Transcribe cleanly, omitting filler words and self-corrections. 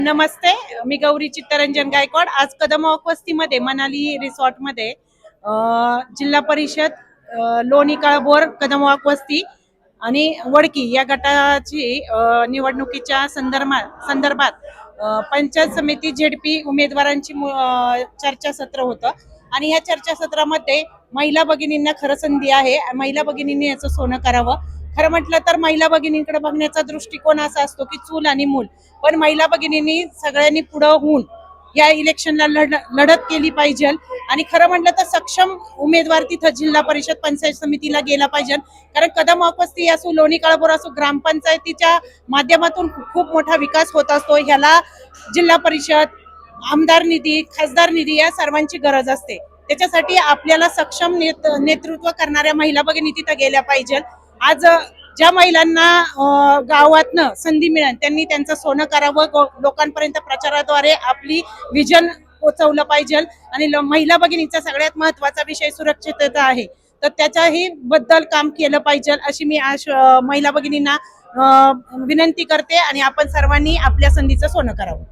नमस्ते, मी गौरी चित्तरंजन गायकवाड। आज कदम वस्तीमध्ये मनाली रिसॉर्टमध्ये जिल्हा परिषद लोणी काळभोर कदम वस्ती आणि वडकी या गटाची निवडणुकीच्या संदर्भात पंचायत समिती झेडपी उमेदवारांची चर्चासत्र होतं आणि या चर्चासत्रामध्ये महिला भगिनींना खरं संधी आहे। महिला भगिनींनी याचं सोनं करावं। खरं म्हटलं तर महिला भगिनींकडे बघण्याचा दृष्टिकोन असा असतो की चूल आणि मूल, पण महिला भगिनींनी सगळ्यांनी पुढे होऊन या इलेक्शनला लढत केली पाहिजे आणि खरं म्हटलं तर सक्षम उमेदवार तिथं जिल्हा परिषद पंचायत समितीला गेला पाहिजे। कारण कदम वस्ती असो लोणी काळभोर असो ग्रामपंचायतीच्या माध्यमातून खूप मोठा विकास होत असतो। ह्याला जिल्हा परिषद, आमदार निधी, खासदार निधी या सर्वांची गरज असते। त्याच्यासाठी आपल्याला सक्षम नेतृत्व करणाऱ्या महिला भगिनी तिथं गेल्या पाहिजे। आज ज्या महिलांना गावातनं संधी मिळेल त्यांनी त्यांचं सोनं करावं, लोकांपर्यंत प्रचाराद्वारे आपली विजन पोहोचवलं पाहिजे आणि महिला भगिनीचा सगळ्यात महत्वाचा विषय सुरक्षितता आहे, तर त्याच्याही बद्दल काम केलं पाहिजे अशी मी महिला भगिनींना विनंती करते आणि आपण सर्वांनी आपल्या संधीचं सोनं करावं।